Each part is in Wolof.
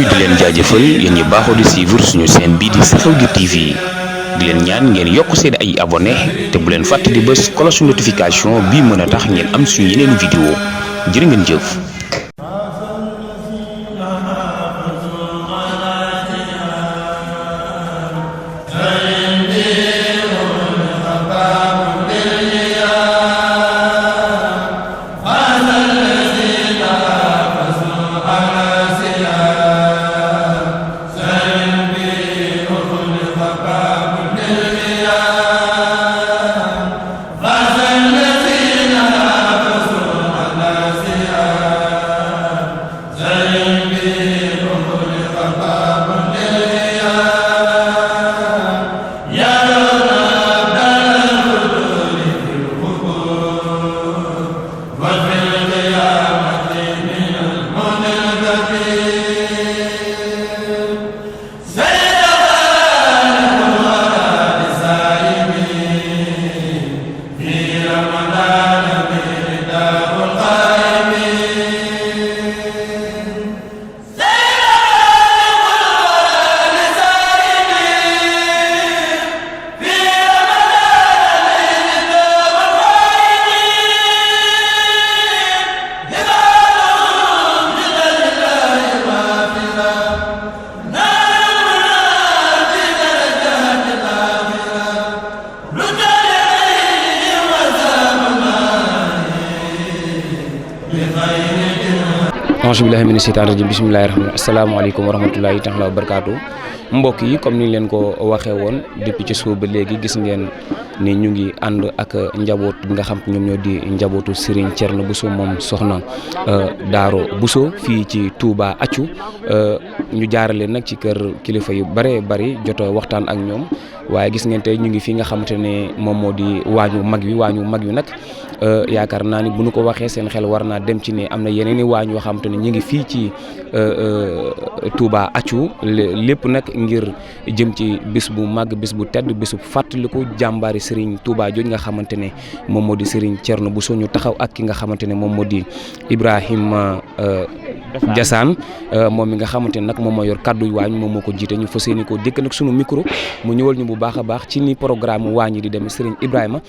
di leen jaajëfal yéen ñi baaxoo di suivre suñu chaîne bii di Xew-gi TV di leen ñaan ngeen yokk seen ay abonné te bu leen fàtte di bës cloche notification bii mën a tax ngeen am suñu yeneen vidéo jërë ngeen jëf. Auzubillahi mina sheytaani rajim bismillahi rahmaani asalaamaaleykum wa rahmatullahi taala wa barakaatu mbokk yi comme ni leen ko waxee woon depuis ci suba ba léegi gis ngeen ni ñu ngi ànd ak njaboot bi nga xam ñoom ñoo di njabootu Serigne Thierno Bousso moom soxna Daaro Bousso fii ci Touba Accu ñu jaarale nag ci kër kilifa yu bare bari jot waxtaan ak ñoom waaye gis ngeen tey ñu ngi fi nga xamante ne moom moo di waañu mag wi nag yaakaar naa ni bu nu ko waxee seen xel war naa dem ci ne am na yeneen i waañ yoo xamante ne ñu ngi fii ci Touba Accu lépp nag ngir jëm ci bis bu màgg bis bu tedd bis bu fàttaliku jàmbaari Serigne Touba jooj nga xamante ne moom moo di Serigne Thierno Bousso ñu taxaw ak ki nga xamante ne moom moo di Ibrahima Diassane moom mi nga xamante ne nag moom moo yor kaddu waañ moom moo ko jiite ñu fas yéene ko dékk nag sunu micro mu ñëwal ñu bu baax a baax ci ni programme waañ yi di dem Serigne Ibrahima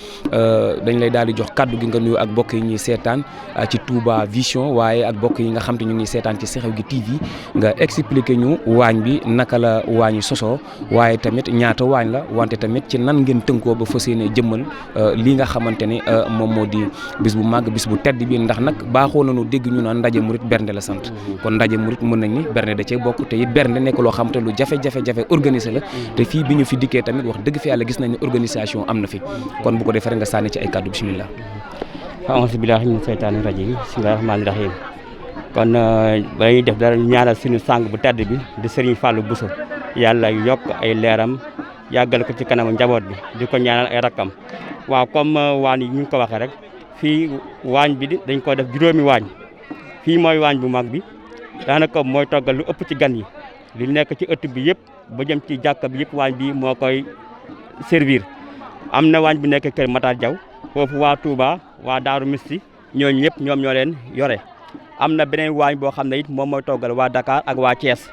dañ lay daal di jox kaddu gi nga nuyu ak bokk yi ñuy seetaan ci Touba Vision waaye ak bokk yi nga xam te ñu ngi seetaan ci Xew-gi TV nga expliquer ñu waañ bi naka la waañ yi sosoo waaye tamit ñaata waañ la wante tamit ci nan ngeen tënkoo ba fas yéene jëmmal lii nga xamante ne moom moo di bis bu màgg bis bu tedd bi ndax nag baaxoo nañu dégg ñu naan ndaje murit bernde la sant kon ndaje murit mën nañ ni bernde da cee bokk te it bernde nekk loo xamante lu jafe-jafe organiser la te fii bi ñu fi dikkee tamit wax dëgg fi yàlla gis nañ ne organisation am na fi kon bu ko defee nga sànni ci ay kàddu bismillah. a'uuzu billaahi mina sheytaani rajiim bismillaahi rahmaani rahiim kon ba ñuy def dara ñaanal suñu sang bu tedd bi di Serigne Fallou Bousso yàlla yokk ay leeram yàggal ko ci kanamu njaboot bi di ko ñaanal ay rakkam waaw comme waañ yi ñu ko waxee rek fii waañ bi dañ ko def juróomi waañ fii mooy waañ bu mag bi daanaka mooy toggal lu ëpp ci gan yi li nekk ci ëtt bi yëpp ba jëm ci jàkka bi yëpp waañ bi moo koy servir am na waañ bu nekk kër Matar Diaw foofu waa Touba waa Daaru Misti ñooñu ñëpp ñoom ñoo leen yore am na beneen waañ boo xam ne it moom mooy toggal waa Dakar ak waa Thiès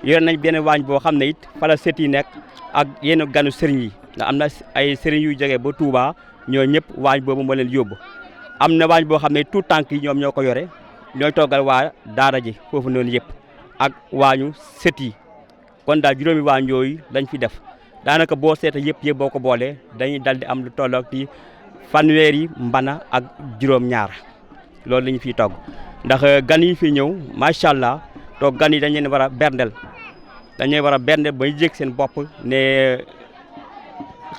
yore nañ beneen waañ boo xam ne it fa la sët yi nekk ak yenn ganu sëriñ yi ndax am na ay sëriñ yu jógee ba Touba ñoo ñëpp waañ boobu moo leen yóbbu am na waañ boo xam ne tout tànk yi ñoom ñoo ko yore ñooy toggal waa daara ji foofu noonu yëpp ak waañu sët yi kon daal juróomi waañ yooyu dañ fi def daanaka boo seeta yëpp boo ko boolee dañuy dal di am lu tolloog ci fanweeri mbana ak juróom-ñaar loolu la ñu fiy togg ndax gan yi fi ñëw macha allah toog gan yi dañ leen war a berndel ba ñu jég seen bopp ne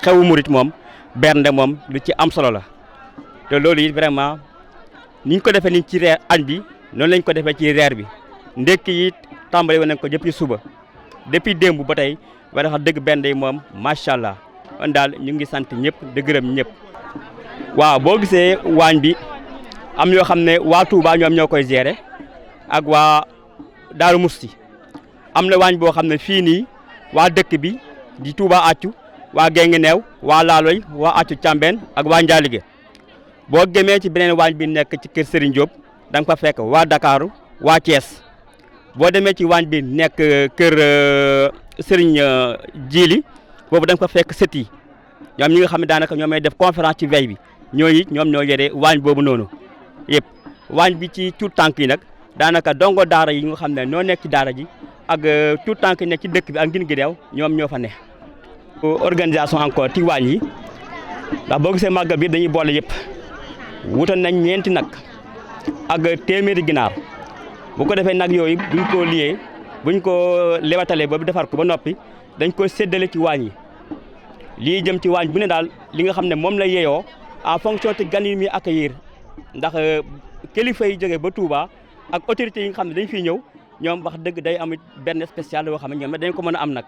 xewu murit moom bernde moom lu ci am solo la te loolu it vraiment ni ñu ko defee ni ci reer añ bi noonu lañ ko defee ci reer bi ndekki yi tàmbali woon nañ ko depuis suba depuis démb ba tey war a dëgg bernde yi moom macha allah kon daal ñu ngi sant ñëpp di gërëm ñëpp. waaw boo gisee waañ bi am yoo xam ne waa Touba ñoom ñoo koy gérer ak waa Daaru Musti am na waañ boo xam ne fii nii waa dëkk bi di Touba Accu waa Guinguinéo waa Laaloy waa Accu Cambène ak waa Njaalige boo gémee ci beneen waañ bi nekk ci kër Serigne Diop da nga fa fekk waa Dakaru waa Thiès boo demee ci waañ bi nekk kër Serigne Djili boobu da nga fa fekk sët yi ñoom ñi nga xam ne daanaka ñoom ñooy def conférence ci veille bi ñoom ñoo yore waañ boobu noonu yëpp waañ bi ci tuut tànk yi nag daanaka dongo daara yi nga xam ne ñoo nekk ci daara ji ak tuut tànk yi nekk ci dëkk bi ak ngin gi deew ñoom ñoo fa ne. organisation encore ci waañ yi ndax boo gisee màggal bi dañuy boole yëpp wutal nañ ñeenti nag ak téeméeri ginaar bu ko defee nag yooyu buñ ko lewatalee ba defar ko ba noppi dañ ko séddale ci waañ yi lii jëm ci waañ bu ne daal li nga xam ne moom la yeyoo en fonction te gan yi muy accueillir ndax kilifa yi jógee ba Touba ak autorités yi nga xam ne dañ fiy ñëw ñoom wax dëgg day am benn spécial yoo xam ne ñoom dañ ko mën a am nag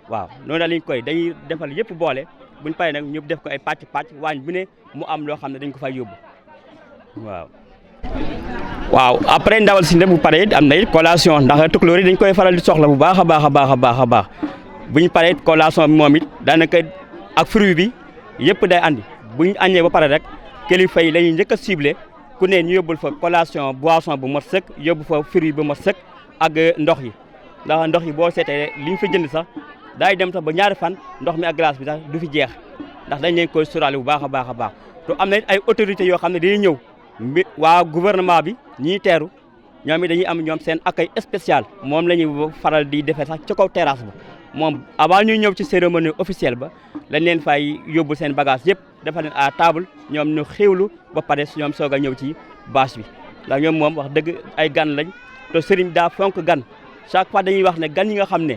waaw noonu daal lañ koy dañuy defal yëpp boole buñ paree nag ñu def ko ay pàcc waañ bu ne mu am loo xam ne dañ ko fay yóbbu waaw après ndawal si ne bu paree am na it collation ndax tukulóor yi dañ koy faral di soxla bu baax a baax bu ñu paree collation bi moom it daanaka ak fruit bi yëpp day andi bu ñu añee ba pare rek kilifa yi la ñuy njëkk a ciblé ku ne ñu yóbbul fa collation boisson bu mot sëkk yóbbu fa fruit bu mot sëkk ak ndox yi ndax ndox yi boo seetee li ñu fa jënd sax daay dem sax ba ñaari fan ndox mi ak glace bi sax du fi jeex ndax dañ leen koy sóoraale bu baax a baax te am na it ay autorités yoo xam ne dañuy ñëw waa gouvernement bi ñiy teeru ñoom it dañuy am ñoom seen accueil spécial moom la ñuy faral di defee sax ci kaw terrasse ba moom avant ñuy ñëw ci cérémonie officielle ba lañ leen fay yóbbu seen bagage yëpp dafa leen à table ñoom ñu xéwlu ba pare ñoom soog a ñëw ci bâche bi ndax ñoom moom wax dëgg ay gan lañ te sëriñ daa fonk gan chaque fois dañuy wax ne gan yi nga xam ne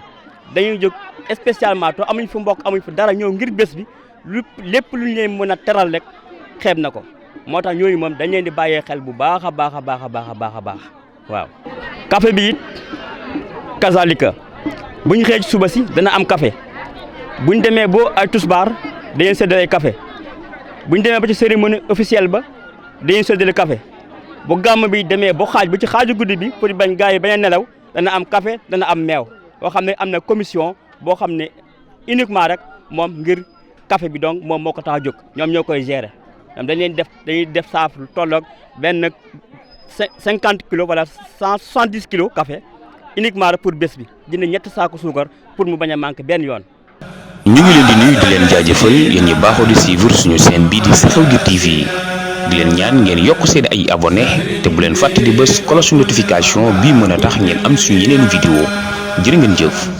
dañuy jóg spécialement to amuñ fu mbokk amuñ fu dara ñëw ngir bés bi lépp lu ñu leen mën a teral rek xeeb na ko moo tax ñooñu moom dañ leen di bàyyee xel bu baax a baax waaw. café bi it kazalika bu ñu xëy suba si dana am café bu ñu demee boo ay tusbaar dañuy séddale café bu ñu demee ba ci cérémonie officielle ba dañuy séddale café bu gàmm bi demee ba ci xaaju guddi bi pour bañ gars yi bañ a nelaw dana am café dana am meew boo xam ne am na commission boo xam ne uniquement rek moom ngir café bi donc moom moo ko tax a jóg ñoom ñoo koy gérer ñoom dañuy def saaf lu tolloog benn 50 kilos wala 170 kilos café uniquement rek pour bés bi dina ñetti saako suukar pour mu bañ a manqué benn yoon. ñu ngi leen di nuyu di leen jaajëfal yéen ñi baaxoo di suivre suñu chaîne bii di Xew-Gi TV di leen ñaan ngeen yokk seen ay abonné te bu leen fàtte di bës cloche notification bii mën a tax ngeen am suñu yeneen vidéo jërë ngeen jëf.